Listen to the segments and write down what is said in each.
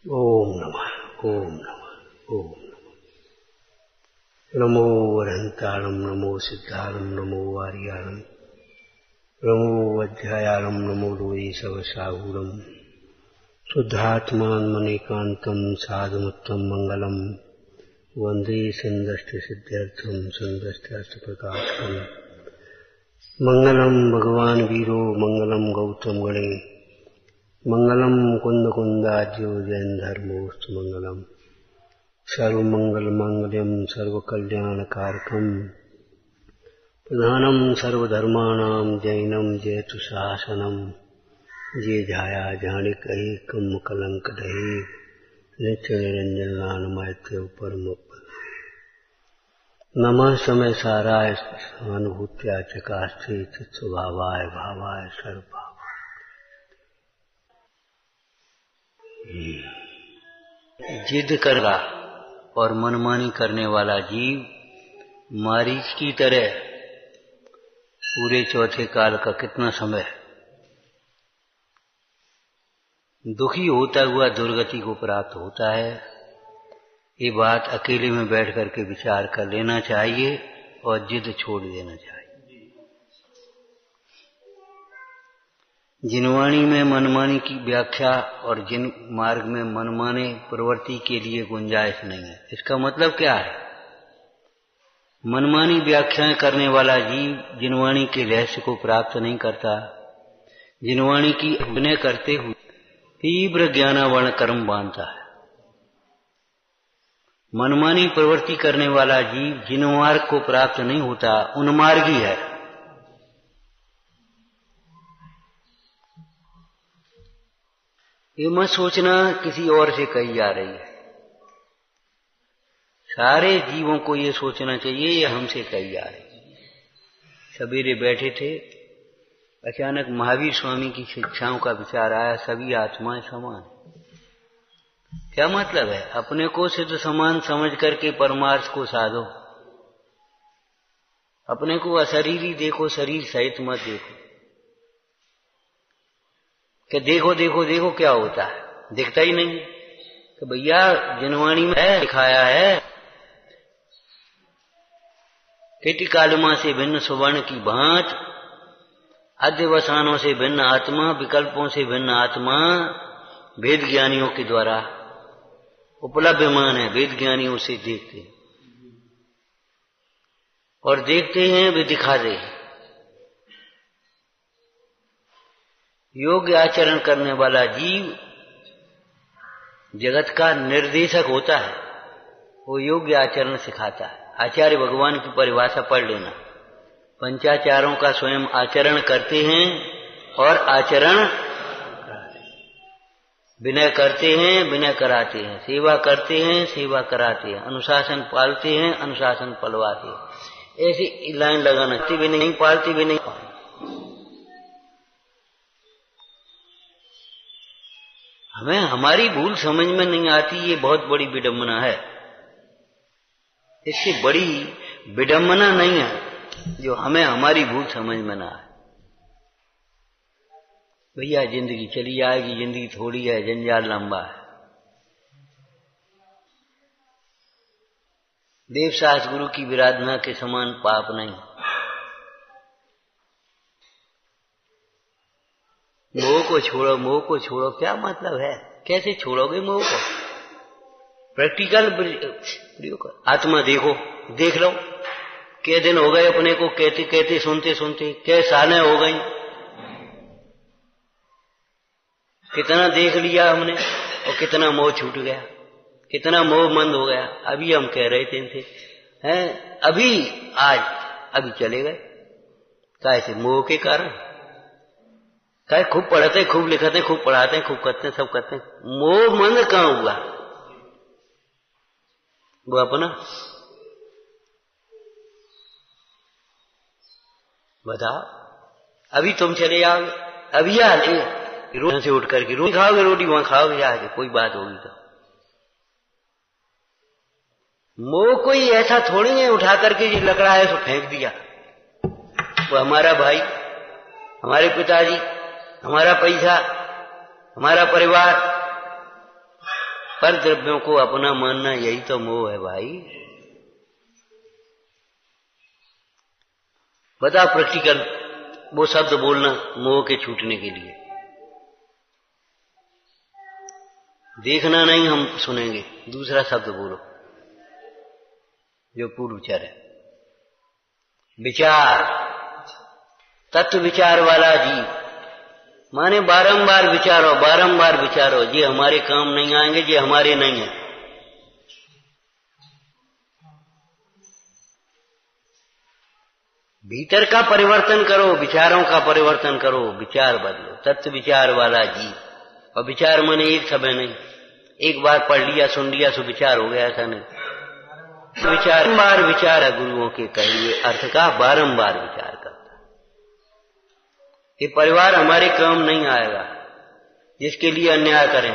ओम नमः ओम नमः ओम नमः। नमो वरहंताणं नमो सिद्धाणं नमो वार्याणं नमो वज्रायाणं नमो लोये सवसाहूणं शुद्धात्मान्मनेकान्तं साधुमुत्तम मंगलम वंदे संदष्टसिद्ध्यर्थं संदष्टार्थप्रकाशकम् मंगलम भगवान वीरो मंगलम गौतम गणे मंगलम कुंद कुंदाज्यो जैन धर्मोस्तु मंगलम सर्वमंगल मांगल्यम सर्वकल्याणकारकम प्रधानम सर्वधर्माणां जैनम जयतु शासनम जे झाया जानिक एकम कलंक दहे नित्य निरंजन नानमैत्य परम नमः समय साराय सहानुभूत्या चकास्ते चित्स्वभावाय भावाय सर्वभाव। जिद करना और मनमानी करने वाला जीव मारीच की तरह पूरे चौथे काल का कितना समय दुखी होता हुआ दुर्गति को प्राप्त होता है। ये बात अकेले में बैठ करके विचार कर लेना चाहिए और जिद छोड़ देना चाहिए। जिनवाणी में मनमानी की व्याख्या और जिन मार्ग में मनमाने प्रवृत्ति के लिए गुंजाइश नहीं है। इसका मतलब क्या है? मनमानी व्याख्याएं करने वाला जीव जिनवाणी के रहस्य को प्राप्त नहीं करता। जिनवाणी की अभिनय करते हुए तीव्र ज्ञानावर्ण कर्म बांधता है। मनमानी प्रवृत्ति करने वाला जीव जिन मार्ग को प्राप्त नहीं होता उन्मार्गी है। ये मत सोचना किसी और से कही जा रही है। सारे जीवों को ये सोचना चाहिए ये हमसे कही जा रही है। सवेरे बैठे थे, अचानक महावीर स्वामी की शिक्षाओं का विचार आया, सभी आत्माएं समान। क्या मतलब है? अपने को सिद्ध समान समझ करके परमार्थ को साधो। अपने को अशरीरी देखो, शरीर सहित मत देखो कि देखो देखो देखो क्या होता है, दिखता ही नहीं। तो भैया जिनवाणी में दिखाया है केटी कालमा से भिन्न सुवर्ण की भांत, अध्यवसानों से भिन्न आत्मा, विकल्पों से भिन्न आत्मा वेद ज्ञानियों के द्वारा उपलब्धमान है। वेद ज्ञानी उसे देखते हैं और देखते हैं वे दिखाते हैं। योग्य आचरण करने वाला जीव जगत का निर्देशक होता है। वो योग्य आचरण सिखाता है। आचार्य भगवान की परिभाषा पढ़ लेना। पंचाचारों का स्वयं आचरण करते हैं और आचरण विनय करते हैं, विनय कराते हैं, सेवा करते हैं, सेवा कराते हैं, अनुशासन पालते हैं, अनुशासन पलवाते हैं। ऐसी लाइन लगाना, भी नहीं पालती भी नहीं। हमें हमारी भूल समझ में नहीं आती, ये बहुत बड़ी विडंबना है। इससे बड़ी विडंबना नहीं है जो हमें हमारी भूल समझ में ना आए। भैया जिंदगी चली जाएगी, जिंदगी थोड़ी है, जंजाल लंबा है। देवसास गुरु की विराधना के समान पाप नहीं। मोह को छोड़ो, मोह को छोड़ो, क्या मतलब है? कैसे छोड़ोगे मोह को? प्रैक्टिकल प्रयोग कर। आत्मा देखो, देख लो। कै दिन हो गए अपने को कहते कहते सुनते सुनते, कै सालें हो गई, कितना देख लिया हमने और कितना मोह छूट गया, कितना मोह मंद हो गया। अभी हम कह रहे थे इनसे हैं, अभी आज अभी चले गए। कैसे? मोह के कारण। क्या खूब पढ़ते, खूब लिखते, खूब पढ़ाते, खूब करते, सब करते, मोह मंद कहां हुआ? वो अपना बताओ। अभी तुम चले जाओगे, अभी आ रोटी से उठ करके रोटी खाओगे, रोटी वहां खाओगे आगे, कोई बात होगी तो। मोह कोई ऐसा थोड़ी है उठा करके ये लकड़ा है सो फेंक दिया। वो हमारा भाई, हमारे पिताजी, हमारा पैसा, हमारा परिवार, पर द्रव्यों को अपना मानना, यही तो मोह है भाई। बता प्रैक्टिकल वो शब्द बोलना मोह के छूटने के लिए। देखना नहीं, हम सुनेंगे। दूसरा शब्द बोलो जो पूर्व विचार है। विचार, तत्व विचार वाला जीव, माने बारंबार विचारो, बारंबार विचारो। ये हमारे काम नहीं आएंगे, ये हमारे नहीं है। भीतर का परिवर्तन करो, विचारों का परिवर्तन करो, विचार बदलो। तत्व विचार वाला जीव, और विचार माने एक समय नहीं, एक बार पढ़ लिया सुन लिया सो विचार हो गया, ऐसा नहीं। विचार बार विचार है, गुरुओं के कहे हुए अर्थ का बारंबार विचार करता। ये परिवार हमारे काम नहीं आएगा जिसके लिए अन्याय करें,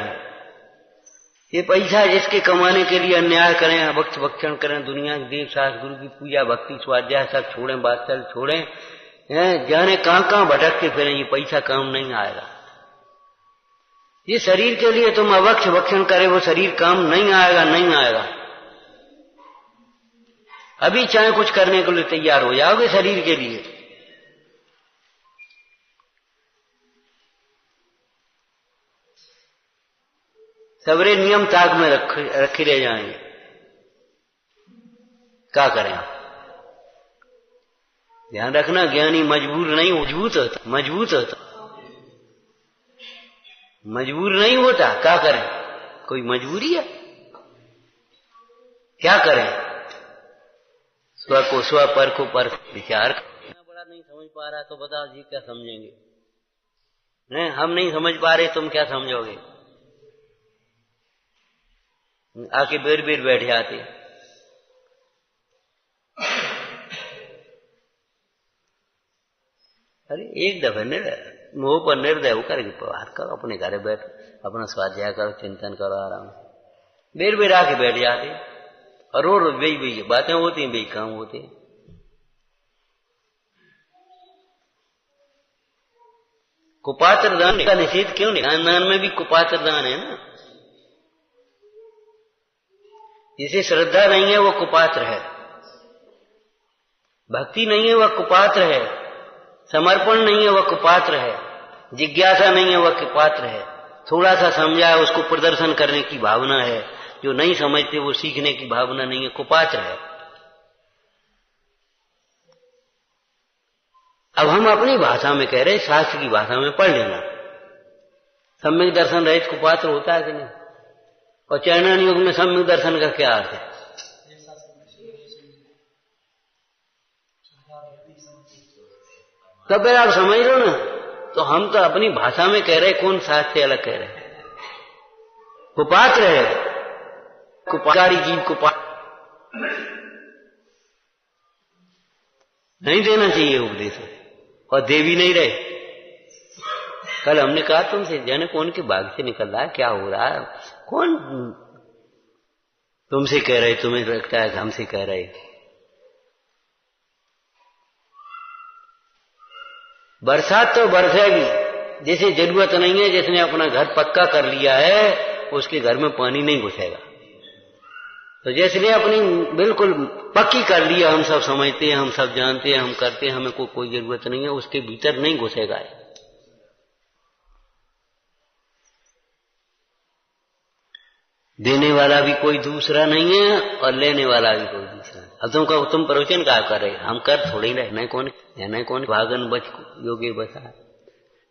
ये पैसा जिसके कमाने के लिए अन्याय करें, भक्त भक्षण करें, दुनिया के देव शास्त्र गुरु की पूजा भक्ति स्वाध्याय सब छोड़ें, बातचल छोड़ें, जाने कहां कहां भटकते फिरें, ये पैसा काम नहीं आएगा। ये शरीर के लिए तुम अवक्ष भक्षण करे, वो शरीर काम नहीं आएगा, नहीं आएगा। अभी चाहे कुछ करने के लिए तैयार हो जाओगे शरीर के लिए, सबरे नियम ताक में रखे रह जाएंगे। क्या करें आप? ध्यान रखना, ज्ञानी मजबूर नहीं, मजबूत होता, मजबूत होता, मजबूर नहीं होता। क्या करें? कोई मजबूरी है? क्या करें? स्व को स्व, पर को पर। विचार बड़ा नहीं समझ पा रहा तो बताओ जी क्या समझेंगे? नहीं, हम नहीं समझ पा रहे, तुम क्या समझोगे? आके बेर बेर बैठ जाते। अरे एक दफे मोह पर निर्दय होकर बाहर करो, अपने घर बैठ अपना स्वाध्याय करो, चिंतन करो आराम। बेर बेर आके बैठ जाते और रो रो बेई बेई बातें होती हैं, बेई काम होते। कुपात्र दान का निषेध क्यों नहीं? दान में भी कुपात्र दान है ना। जिसे श्रद्धा नहीं है वो कुपात्र है, भक्ति नहीं है वह कुपात्र है, समर्पण नहीं है वह कुपात्र है, जिज्ञासा नहीं है वह कुपात्र है, थोड़ा सा समझा है उसको प्रदर्शन करने की भावना है, जो नहीं समझते वो सीखने की भावना नहीं है, कुपात्र है। अब हम अपनी भाषा में कह रहे, शास्त्र की भाषा में पढ़ लेना। सम्यक दर्शन रहित कुपात्र होता है कि नहीं? और चैनन युग में सम्यक दर्शन का क्या अर्थ है? तब आप समझ लो ना। तो हम तो अपनी भाषा में कह रहे, कौन शास्त्र से अलग कह रहे? कुपात्र है, कुपाकारी जीव कुपात्र नहीं देना चाहिए उपदेश, और देवी नहीं रहे। कल हमने कहा तुमसे, जाने कौन के भाग से निकल रहा है, क्या हो रहा है, कौन तुमसे कह रहे, तुम्हें लगता है हमसे कह रहे। बरसात तो बरसेगी, जिसे जरूरत नहीं है, जिसने अपना घर पक्का कर लिया है, उसके घर में पानी नहीं घुसेगा। तो जिसने अपनी बिल्कुल पक्की कर लिया, हम सब समझते हैं, हम सब जानते हैं, हम करते हैं, हमें कोई जरूरत नहीं है, उसके भीतर नहीं घुसेगा। देने वाला भी कोई दूसरा नहीं है और लेने वाला भी कोई दूसरा नहीं। अब तुम प्रवचन क्या कर रहे? हम कर थोड़ी रहे, कौन भागन बच योगी बसा,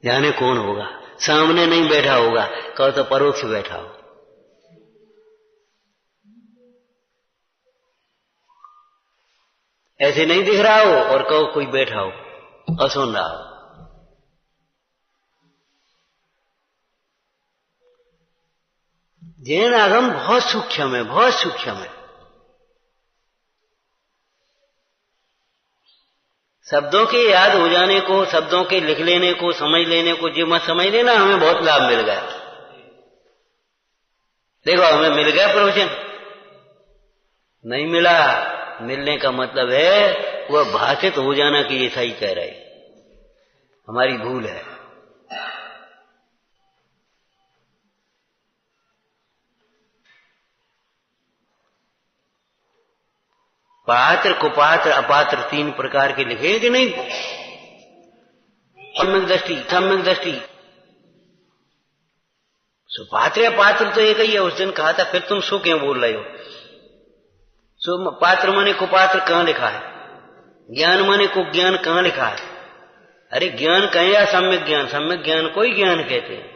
जाने कौन होगा, सामने नहीं बैठा होगा, कहो तो परोक्ष बैठा हो। ऐसे नहीं दिख रहा हो और कहो कोई बैठा हो और सुन रहा हो। जैन आगम बहुत सूक्ष्म है, बहुत सूक्ष्म है। शब्दों के याद हो जाने को, शब्दों के लिख लेने को, समझ लेने को, जो मत समझ लेना, हमें बहुत लाभ मिल गया। देखो हमें मिल गया प्रवचन, नहीं मिला। मिलने का मतलब है वह भाषित हो जाना कि ये सही कह रहे, हमारी भूल है। पात्र कुपात्र अपात्र 3 प्रकार के लिखे कि नहीं? सम्यक दृष्टि सम्यक दृष्टि। सुपात्र अपात्र तो एक ही है। उस दिन कहा था, फिर तुम सो क्यों बोल रहे हो? सो पात्र माने कुपात्र कहां लिखा है? ज्ञान माने कुज्ञान कहां लिखा है? अरे ज्ञान कहें या सम्यक ज्ञान? सम्यक ज्ञान को ही ज्ञान कहते हैं।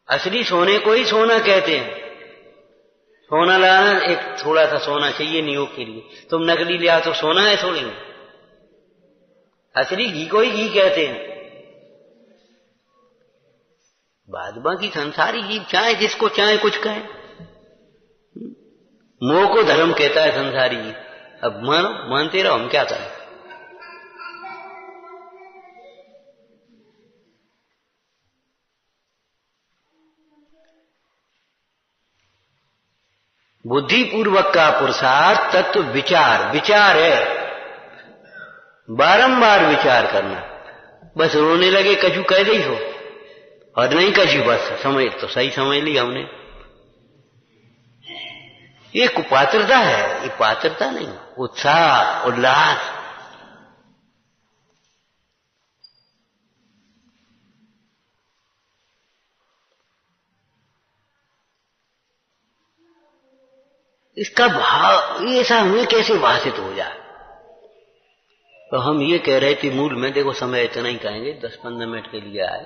असली सोने को ही सोना कहते हैं। सोना लाना, एक थोड़ा सा सोना चाहिए नियोग के लिए। तुम नकली ले आओ तो सोना है थोड़ी। असली घी को ही घी कहते हैं। बाद बाकी संसारी जीव चाहे जिसको चाहे कुछ कहे। मोह को धर्म कहता है संसारी जीव। अब मानो, मानते रहो, हम क्या करें? बुद्धिपूर्वक का पुरुषार्थ तत्व विचार। विचार है बारंबार विचार करना। बस रोने लगे कछु कह दी हो और नहीं कछु, बस समझ तो सही समझ लिया हमने। ये कुपात्रता है, ये पात्रता नहीं। उत्साह उल्लास। इसका भाव ये ऐसा हमें कैसे भाषित हो जाए? तो हम ये कह रहे थे मूल में, देखो समय इतना ही कहेंगे, 10-15 मिनट के लिए आए।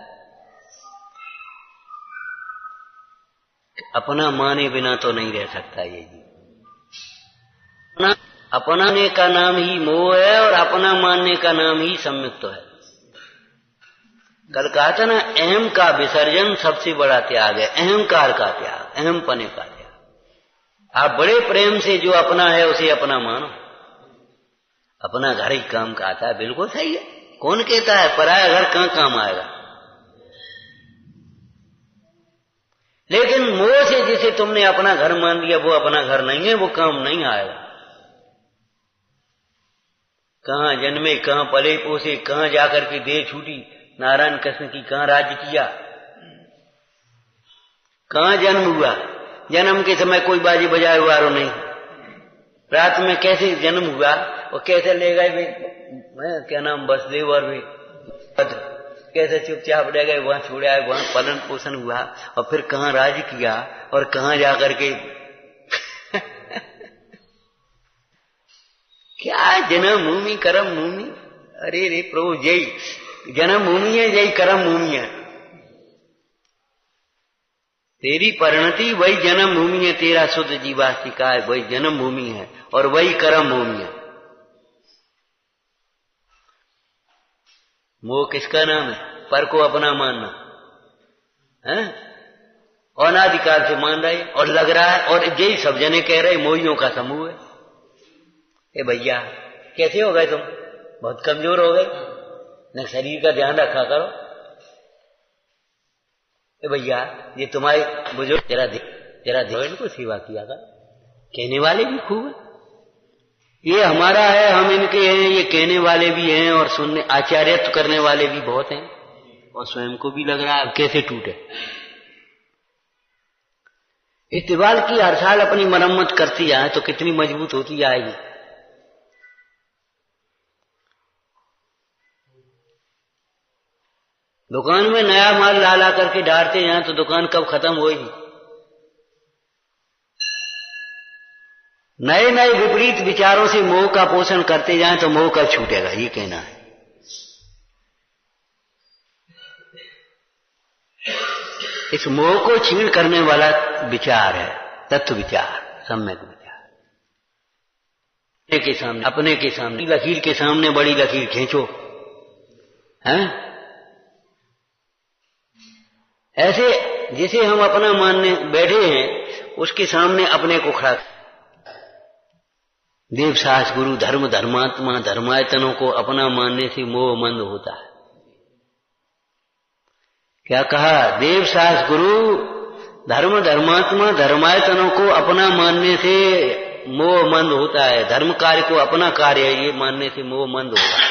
अपना माने बिना तो नहीं रह सकता ये जी। अपनाने का नाम ही मोह है और अपना मानने का नाम ही सम्यक तो है। कल कहा था ना, अहम का विसर्जन सबसे बड़ा त्याग है। अहंकार का त्याग, अहम पने का त्याग। आप बड़े प्रेम से जो अपना है उसे अपना मानो। अपना घर ही काम का आता है, बिल्कुल सही है। कौन कहता है पराया घर कहां काम आएगा? लेकिन मोह से जिसे तुमने अपना घर मान लिया वो अपना घर नहीं है, वो काम नहीं आएगा। कहां जन्मे, कहां पले पोसे, कहां जाकर के देह छूटी नारायण कृष्ण की, कहां राज्य किया, कहां जन्म हुआ। जन्म के समय कोई बाजी बजाए हुआ नहीं। रात में कैसे जन्म हुआ और कैसे ले गए, क्या नाम, बसदेव और भी कैसे चुपचाप रह गए, वहां छोड़े आए, वहां पालन पोषण हुआ और फिर कहां राज किया और कहां जाकर के क्या जन्म भूमि कर्म भूमि। अरे रे प्रभु, यही जन्म भूमि है, यही कर्म भूमि है। तेरी परिणति वही जन्म भूमि है। तेरा शुद्ध जीवास्तिका है वही जन्म भूमि है और वही कर्म भूमि है। मोह किसका नाम है? पर को अपना मानना है। अनादिकाल से मान रहे और लग रहा है, और यही सब जने कह रहे मोहियों का समूह है। ए भैया, कैसे हो गए तुम? बहुत कमजोर हो गए, न शरीर का ध्यान रखा करो। ए भैया, ये तुम्हारे बुजुर्ग जरा देखो, इनको सेवा किया कर। कहने वाले भी खूब है। ये हमारा है, हम इनके हैं, ये कहने वाले भी हैं और सुनने आचार्यत्व करने वाले भी बहुत हैं। और स्वयं को भी लग रहा है कैसे टूटे। इस दीवार की हर साल अपनी मरम्मत करती जाए तो कितनी मजबूत होती जाएगी। दुकान में नया माल ला करके डालते जाए तो दुकान कब खत्म होगी। नए नए विपरीत विचारों से मोह का पोषण करते जाएं तो मोह कब छूटेगा, ये कहना है। इस मोह को छीण करने वाला विचार है तत्व विचार, सम्यक विचार। अपने के सामने लकीर के सामने बड़ी लकीर खींचो, हैं? ऐसे जिसे हम अपना मानने बैठे हैं उसके सामने अपने को खड़ा। देवशास गुरु धर्म धर्मात्मा धर्मायतनों को अपना मानने से मोह मंद होता है। क्या कहा? देवशास गुरु धर्म धर्मात्मा धर्मायतनों को अपना मानने से मोह मंद होता है। धर्म कार्य को अपना कार्य है ये मानने से मोह मंद होगा।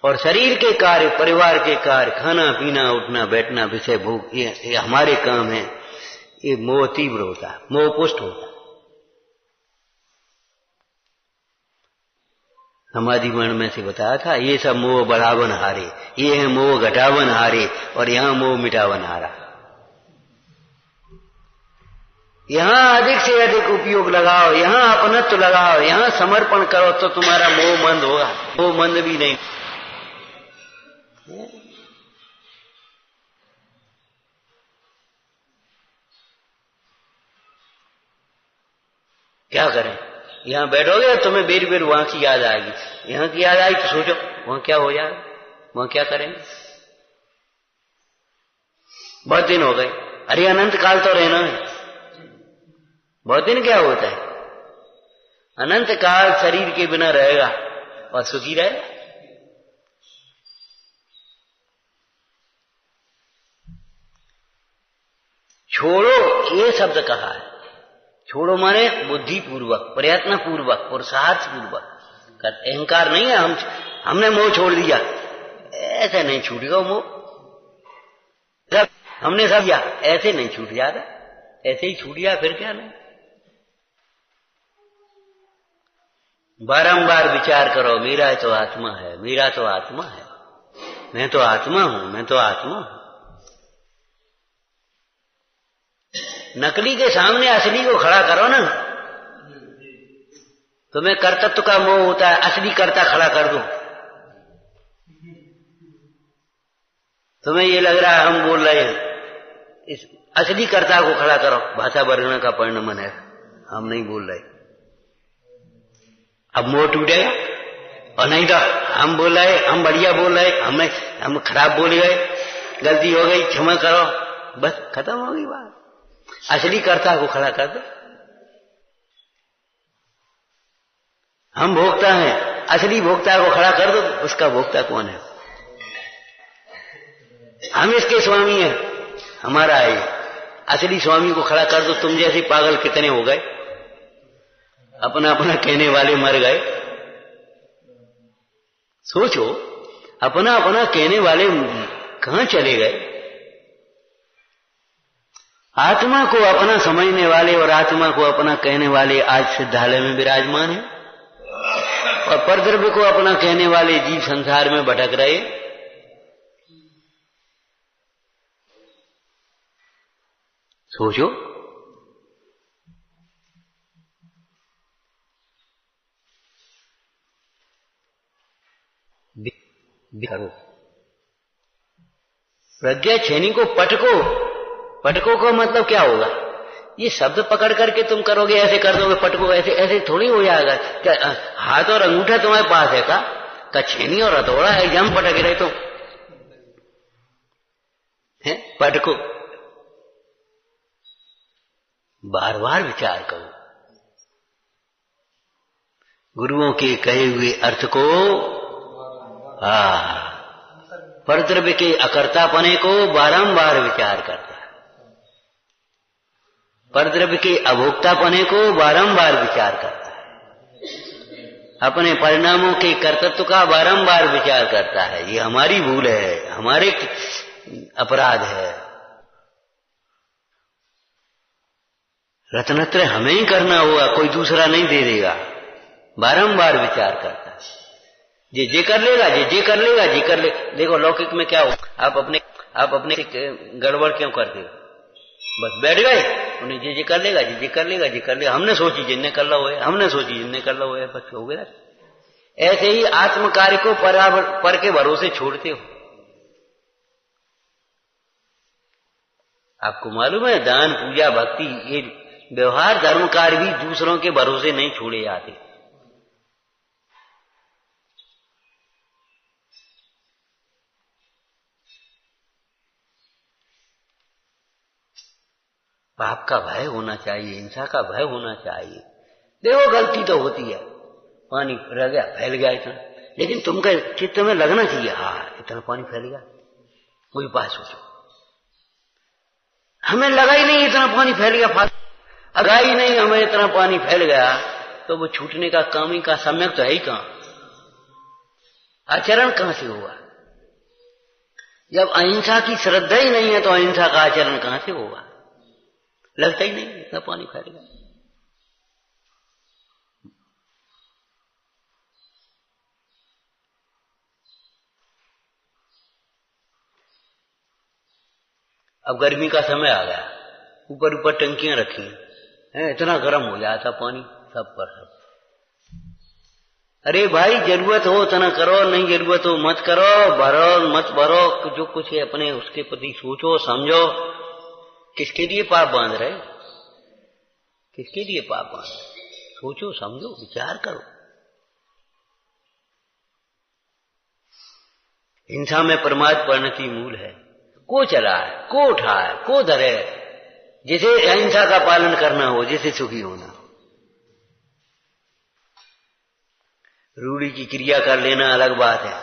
और शरीर के कार्य, परिवार के कार्य, खाना पीना उठना बैठना विषय भोग, ये हमारे काम है, ये मोह तीव्र होता है, मोह पुष्ट होता है। समाधि वर्ण में से बताया था, ये सब मोह बढ़ावन हारे, ये है मोह घटावन हारे, और यहां मोह मिटावन हारा। यहां अधिक से अधिक उपयोग लगाओ, यहां अपनत्व लगाओ, यहां समर्पण करो तो तुम्हारा मोह मंद होगा। मोह मंद भी नहीं। क्या करें? यहां बैठोगे तुम्हें बेर बेर वहां की याद आएगी, यहां की याद आई तो सोचो वहां क्या हो जाए, वहां क्या करेंगे। बहुत दिन हो गए, अरे अनंत काल तो रहना है। बहुत दिन क्या होता है? अनंत काल शरीर के बिना रहेगा और सुखी रहेगा। छोड़ो ये शब्द कहा है। छोड़ो माने बुद्धि पूर्वक, प्रयत्न पूर्वक, पुरुषार्थ पूर्वक। अहंकार नहीं है हमने मोह छोड़ दिया, ऐसे नहीं छूटेगा मोह। जब हमने सब किया ऐसे नहीं छूट जाता, ऐसे ही छूट गया फिर क्या नहीं। बारंबार विचार करो, मेरा तो आत्मा है, मेरा तो आत्मा है, मैं तो आत्मा हूं, मैं तो आत्मा हूं। नकली के सामने असली को खड़ा करो ना। तुम्हें कर्तृत्व का मोह होता है, असली कर्ता खड़ा कर दो। तुम्हें ये लग रहा है हम बोल रहे हैं, इस असली कर्ता को खड़ा करो। भाषा वर्णन का परिणाम है, हम नहीं बोल रहे। अब मोह टूटेगा। और नहीं तो हम बोल रहे, हम बढ़िया बोल रहे, हम खराब बोल गए, गलती हो गई, क्षमा करो, बस खत्म हो गई बात। असली कर्ता को खड़ा कर दो। हम भोक्ता हैं, असली भोक्ता को खड़ा कर दो। उसका भोक्ता कौन है? हम इसके स्वामी हैं, हमारा है। असली स्वामी को खड़ा कर दो। तुम जैसे पागल कितने हो गए, अपना अपना कहने वाले मर गए। सोचो, अपना अपना कहने वाले कहां चले गए। आत्मा को अपना समझने वाले और आत्मा को अपना कहने वाले आज सिद्धालय में विराजमान है, और परद्रव्य को अपना कहने वाले जीव संसार में भटक रहे। सोचो, करो प्रज्ञा छेनी को पटको। पटको का मतलब क्या होगा? ये शब्द पकड़ करके तुम करोगे, ऐसे कर दोगे पटको, ऐसे ऐसे थोड़ी हो जाएगा। क्या हाथ और अंगूठा तुम्हारे पास है का छेनी और हथौड़ा है, जम पटक रहे तो है? पटको। बार बार विचार करो, गुरुओं के कहे हुए अर्थ को, परद्रव्य के अकर्तापने को बारंबार विचार करता है, परद्रव्य के अभोक्तापने को बारंबार विचार करता है, अपने परिणामों के कर्तृत्व का बारंबार विचार करता है। ये हमारी भूल है, हमारे अपराध है। रत्नत्रय हमें ही करना होगा, कोई दूसरा नहीं दे देगा। बारंबार विचार करता है, जे कर लेगा, जे कर लेगा, जे कर ले। देखो लौकिक में क्या हो, आप अपने गड़बड़ क्यों करते हो? बस बैठ गए, उन्हें जे कर लेगा, जे कर लेगा, जे कर लेगा। हमने सोची जिनने कर लो है, हमने सोची जिनने कर लो है, बस हो गया। ऐसे ही आत्म कार्य को पर के भरोसे छोड़ते हो। आपको मालूम है, दान पूजा भक्ति ये व्यवहार धर्म कार्य भी दूसरों के भरोसे नहीं छोड़े जाते। पाप का भय होना चाहिए, हिंसा का भय होना चाहिए। देखो गलती तो होती है, पानी रह गया, फैल गया इतना, लेकिन तुमके चित्त में लगना चाहिए, इतना पानी फैल गया, कोई उपाय सोचो। हमें लगा ही नहीं इतना पानी फैल गया, लगा ही नहीं हमें इतना पानी फैल गया, तो वो छूटने का काम ही का सम्यक तो है ही कहां? आचरण कहां से होगा? जब अहिंसा की श्रद्धा ही नहीं है तो अहिंसा का आचरण कहां से होगा? लगता ही नहीं इतना पानी फैल गया। अब गर्मी का समय आ गया, ऊपर ऊपर टंकियां रखी हैं, इतना गर्म हो जाता पानी सब पर सब। अरे भाई जरूरत हो उतना करो, नहीं जरूरत हो मत करो, भरो मत भरो, जो कुछ है अपने उसके प्रति सोचो समझो। किसके लिए पाप बांध रहे, किसके लिए पाप बांध रहे, सोचो समझो विचार करो। हिंसा में प्रमाद परिणति मूल है। को चला है, को उठा है, को धरे, जिसे अहिंसा का पालन करना हो, जिसे सुखी होना। रूढ़ी की क्रिया कर लेना अलग बात है,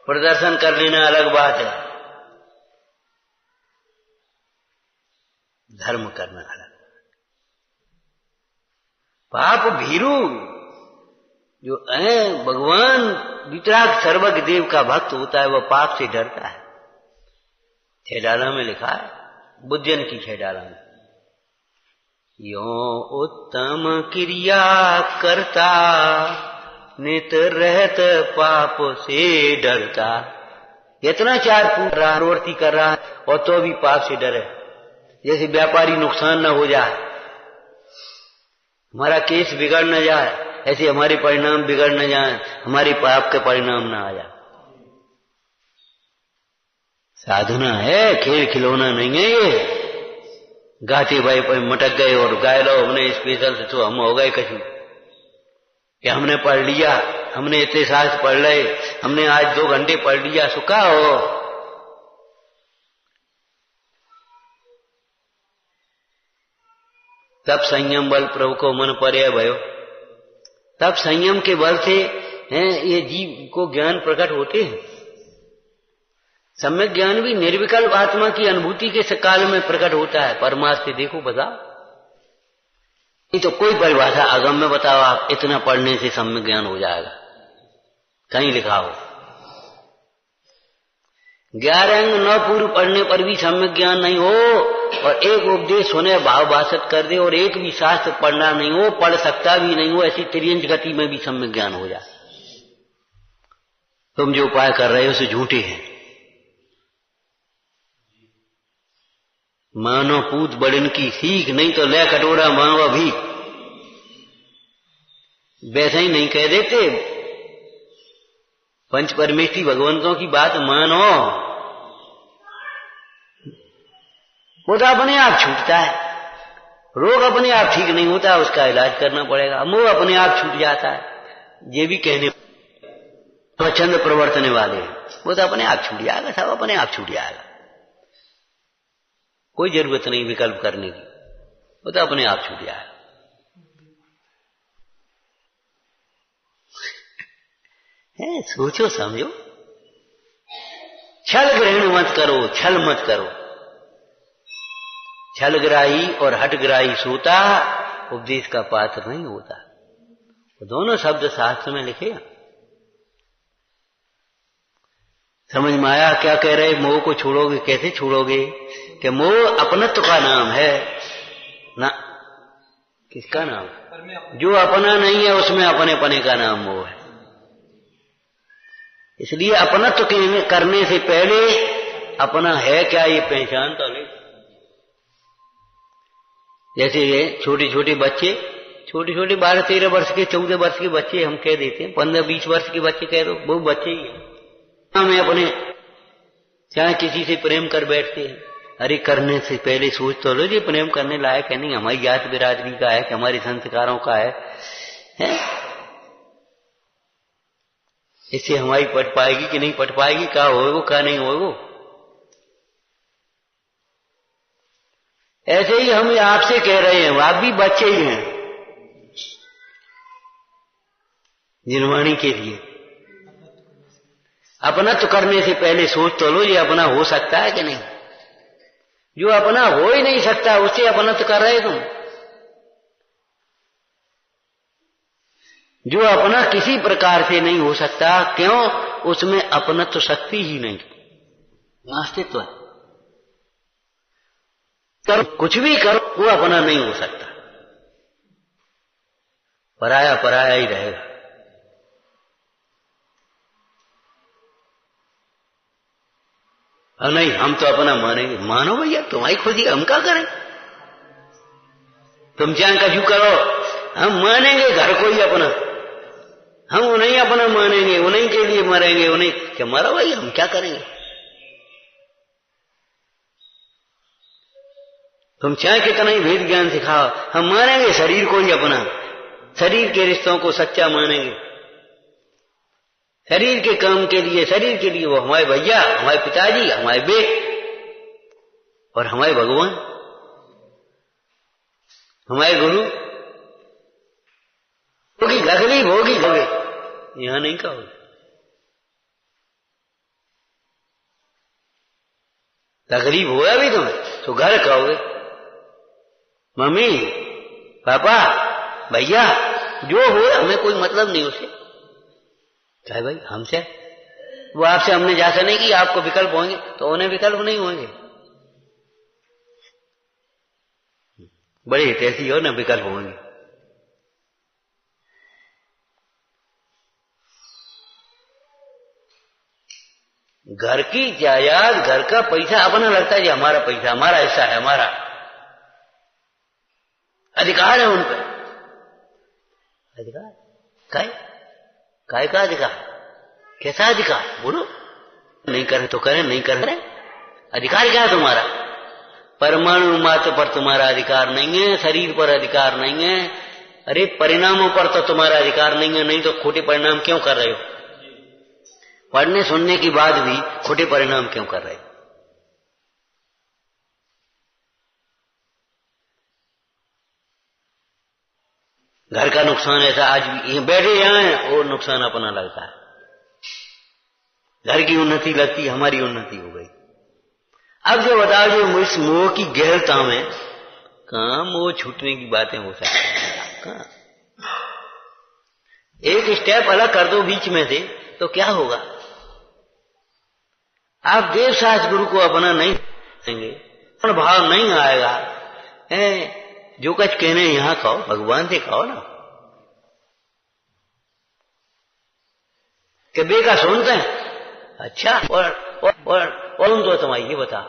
प्रदर्शन कर लेना अलग बात है, धर्म करना अलग। पाप भीरू जो है, भगवान वितराग सर्वज्ञ देव का भक्त होता है, वह पाप से डरता है। छेडाला में लिखा है, बुद्धजन की छेडाला में, यो उत्तम क्रिया करता नित रहत पाप से डरता। इतना चार प्रवृत्ति कर रहा है और तो भी पाप से डरे। जैसे व्यापारी नुकसान न हो जाए, हमारा केस बिगड़ न जाए, ऐसे हमारे परिणाम बिगड़ न जाए, हमारे पाप के परिणाम न आ जाए। साधना है, खेल खिलौना नहीं है ये। गाते भाई पर मटक गए और गाय लो हमने स्पेशल से, तो हम हो गए कछु कि हमने पढ़ लिया, हमने इतने शास्त्र पढ़ रहे, हमने आज 2 घंटे पढ़ लिया, सुखा हो। तब संयम बल प्रभु को मन पर्याय भयो। तब संयम के बल से ये जीव को ज्ञान प्रकट होते हैं। सम्यक ज्ञान भी निर्विकल्प आत्मा की अनुभूति के काल में प्रकट होता है। परमार्थ से देखो बताओ, नहीं तो कोई परिभाषा आगम में बताओ आप, इतना पढ़ने से सम्यक ज्ञान हो जाएगा, कहीं लिखा हो। 11 अंग 9 पूर्व पढ़ने पर भी सम्यक ज्ञान नहीं हो, और एक उपदेश होने भाव भाषित कर दे, और एक भी शास्त्र पढ़ना नहीं हो, पढ़ सकता भी नहीं हो, ऐसी तिर्यंच गति में भी सम्यक ज्ञान हो जाए। तुम जो उपाय कर रहे हो उसे झूठे हैं। मानो पूत बड़न की सीख, नहीं तो ले कटोरा मांगो भी। वैसे ही नहीं कह देते, पंच परमेष्ठी भगवंतों की बात मानो, वो तो अपने आप छूटता है। रोग अपने आप ठीक नहीं होता, उसका इलाज करना पड़ेगा, मोह अपने आप छूट जाता है। ये भी कहने स्वच्छंद प्रवर्तने वाले, वो तो अपने आप छूट जाएगा, सब अपने आप छूट जाएगा, कोई जरूरत नहीं विकल्प करने की, वो तो अपने आप छूट जाएगा। सोचो समझो, छल ग्रहण मत करो, छल मत करो। छलग्राही और हटग्राही सोता उपदेश का पात्र नहीं होता। तो दोनों शब्द शास्त्र में लिखे। समझ में आया क्या कह रहे? मोह को छोड़ोगे, कैसे छोड़ोगे? कि मोह अपनत्व का नाम है ना। किसका नाम? जो अपना नहीं है उसमें अपने पने का नाम मोह है। इसलिए अपनत्व करने से पहले अपना है क्या ये पहचान तो ले। जैसे ये छोटे छोटे बच्चे, छोटे छोटे 12-13 वर्ष के, 14 वर्ष के बच्चे हम कह देते हैं, 15-20 वर्ष के बच्चे कह दो, वो बच्चे ही है। हमें अपने चाहे किसी से प्रेम कर बैठते हैं, अरे करने से पहले सोच तो लो ये प्रेम करने लायक है नहीं, हमारी जात बिरादरी का है कि हमारे संस्कारों का है? इससे हमारी पट पाएगी कि नहीं पट पाएगी, क्या होएगो क्या नहीं होएगो। ऐसे ही हम आपसे कह रहे हैं, आप भी बच्चे ही हैं निर्वाणी के लिए। अपना तो करने से पहले सोच तो लो ये अपना हो सकता है कि नहीं। जो अपना हो ही नहीं सकता उससे अपना तो कर रहे तुम। जो अपना किसी प्रकार से नहीं हो सकता, क्यों? उसमें अपना तो शक्ति ही नहीं, अस्तित्व है। करो कुछ भी करो, वो अपना नहीं हो सकता, पराया पराया ही रहेगा। नहीं हम तो अपना मानेंगे। मानो भैया, तुम्हारी खुदी, हम क्या करें? तुम चाहे कजू करो, हम मानेंगे घर को ही अपना। हम उन्हें अपना मानेंगे, उन्हीं के लिए मरेंगे। उन्हीं क्या मरो भाई, हम क्या करेंगे? तुम चाहे कितना ही वेद ज्ञान सिखाओ, हम मानेंगे शरीर को ही अपना। शरीर के रिश्तों को सच्चा मानेंगे। शरीर के काम के लिए, शरीर के लिए वो हमारे भैया, हमारे पिताजी, हमारे बेट और हमारे भगवान, हमारे गुरु। होगी तकलीफ, होगी होगी, यहां नहीं कहोगे। तकलीफ होगा भी तुम्हें तो घर कहोगे, मम्मी पापा भैया जो हो, हमें कोई मतलब नहीं उसे। क्या भाई हमसे, वो आपसे हमने जैसा नहीं कि आपको विकल्प होंगे, तो उन्हें विकल्प नहीं होंगे। बड़े हितैषी हो ना, विकल्प होंगे। घर की जायदाद, घर का पैसा अपना लगता है जी हमारा पैसा, हमारा हिस्सा है, हमारा अधिकार है उन पर। अधिकार काय का अधिकार? कैसा अधिकार? बोलो। नहीं करें तो करें, नहीं करें, अधिकार क्या है तुम्हारा? परमाणु मात्र पर तुम्हारा अधिकार नहीं है, शरीर पर अधिकार नहीं है। अरे परिणामों पर तो तुम्हारा अधिकार नहीं है, नहीं तो खोटे परिणाम क्यों कर रहे हो? पढ़ने सुनने की बाद भी खोटे परिणाम क्यों कर रहे हो? घर का नुकसान ऐसा, आज भी बैठे यहां है, वो नुकसान अपना लगता है। घर की उन्नति लगती, हमारी उन्नति हो गई। अब जो बताओ, जो इस मोह की गहरता में कहां मोह छूटने की बातें हो सकती हैं? कहां? एक स्टेप अलग कर दो बीच में से तो क्या होगा? आप देव शास्त्र गुरु को अपना नहीं देंगे, भाव नहीं आएगा। जो कुछ कहने यहां कहो, भगवान से कहो ना। कि बे का सुनते हैं, अच्छा और तुम तो तुम्हारी ये बता,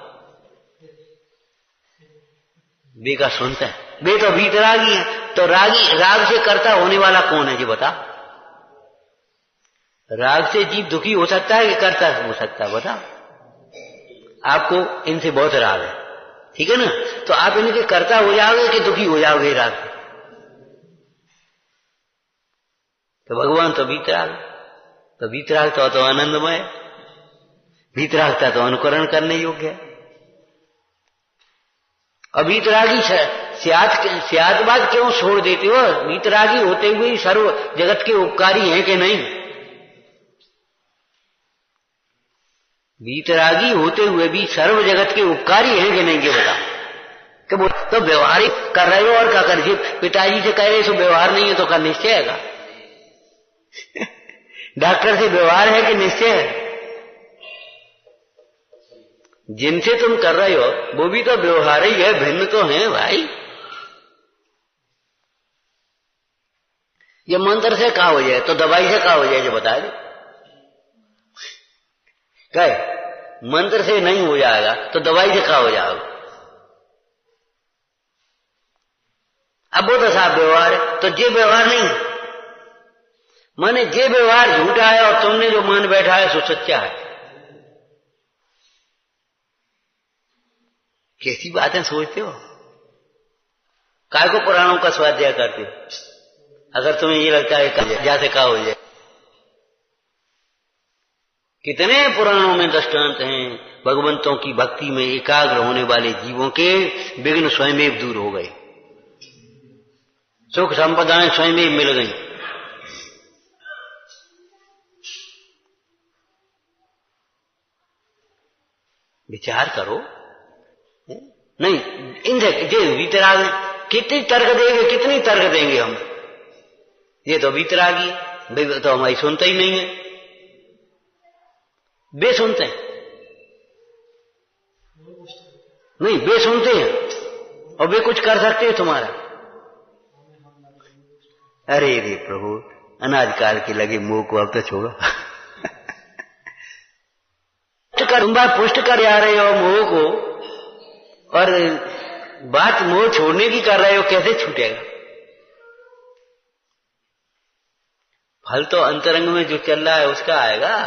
बे का सुनते हैं, बे तो वीतरागी है, तो राग से करता होने वाला कौन है जी बता? राग से जीव दुखी हो सकता है कि करता हो सकता है? बता। आपको इनसे बहुत राग है, ठीक है ना, तो आप इनके कर्ता हो जाओगे कि दुखी हो जाओगे राग से? तो भगवान तो वीतराग, तो वीतराग तो आनंदमय, वीतरागता तो अनुकरण करने योग्य है। और वीतरागी सियादबाद क्यों छोड़ देते हो? वीतरागी होते हुए सर्व जगत के उपकारी हैं कि नहीं? वीतरागी होते हुए भी सर्व जगत के उपकारी हैं कि नहीं, ये बता। कि वो तो व्यवहार ही कर रहे हो और क्या कर, पिताजी से कह रहे सो व्यवहार नहीं है तो क्या निश्चय है? डॉक्टर से व्यवहार है कि निश्चय है? जिनसे तुम कर रहे हो वो भी तो व्यवहार ही है, भिन्न तो है भाई। ये मंत्र से कहा हो जाए तो दवाई से कहा हो जाए, जो बता दे। कहे मंत्र से नहीं हो जाएगा तो दवाई से कहा हो जाएगा। अब वो तो साफ व्यवहार है, तो ये व्यवहार नहीं है। माने ये व्यवहार झूठा है और तुमने जो मान बैठा है सो सच्चा है। कैसी बातें सोचते हो? काय को पुराणों का स्वाध्याय करते हो? अगर तुम्हें ये लगता है जैसे कहा हो जाए। कितने पुराणों में दृष्टांत हैं भगवंतों की भक्ति में एकाग्र होने वाले जीवों के विघ्न स्वयं दूर हो गए, सुख संपदाएं स्वयं मिल गई। विचार करो। नहीं इनसे वीतराग कितनी तर्क देंगे, कितनी तर्क देंगे हम? ये तो वीतरागी है, तो हमारी सुनता ही नहीं है। बे सुनते हैं नहीं, बे सुनते हैं और वे कुछ कर सकते हैं तुम्हारा? अरे रे प्रभु, अनाज काल के लगे मुंह को अब तो छोड़ो। तुम बात पुष्ट कर जा रहे हो मोह को, और बात मोह छोड़ने की कर रहे हो, कैसे छूटेगा? फल तो अंतरंग में जो चल रहा है उसका आएगा।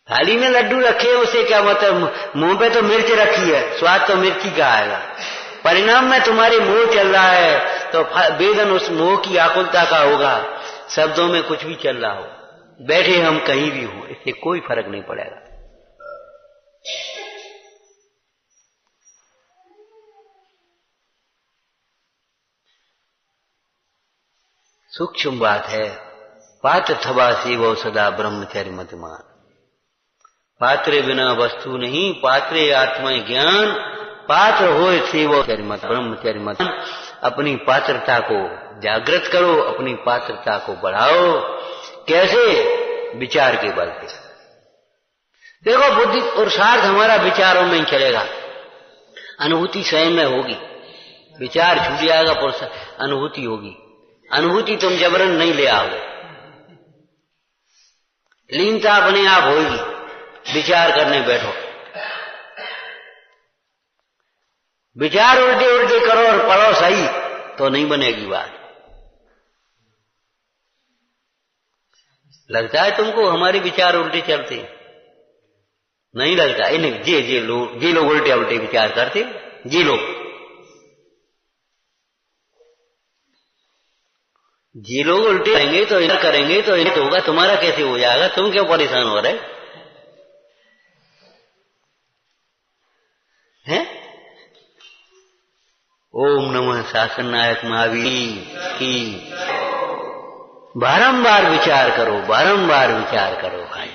थाली में लड्डू रखे उसे क्या मतलब, मुंह पे तो मिर्च रखी है, स्वाद तो मिर्ची का आएगा। परिणाम में तुम्हारे मोह चल रहा है तो वेदन उस मोह की आकुलता का होगा। शब्दों में कुछ भी चल रहा हो, बैठे हम कहीं भी हो, इससे कोई फर्क नहीं पड़ेगा। सूक्ष्म बात है। पात्र थवा सेवो सदा ब्रह्मचर्य मत मान। पात्रे बिना वस्तु नहीं, पात्रे आत्मा ज्ञान। पात्र होए सेवो मत ब्रह्मचर्य मत। अपनी पात्रता को जागृत करो, अपनी पात्रता को बढ़ाओ। कैसे? विचार के बल पे। देखो, बुद्धि पुरुषार्थ हमारा विचारों में ही चलेगा, अनुभूति स्वयं में होगी। विचार छूट जाएगा, अनुभूति होगी। अनुभूति तुम जबरन नहीं ले आओगे, लीनता अपने आप होगी। विचार करने बैठो, विचार उल्टे उल्टे करो और पढ़ो सही, तो नहीं बनेगी बात। लगता है तुमको हमारे विचार उल्टे चलते? नहीं लगता। इन्हें जे लोग उल्टे उल्टे विचार करते, जे लोग उल्टे करेंगे तो इधर करेंगे तो इन्हें तो होगा। तुम्हारा कैसे हो जाएगा? तुम क्यों परेशान हो रहे हैं? ओम नमः शासन नायक महावीर की। बारंबार विचार करो, बारंबार विचार करो भाई।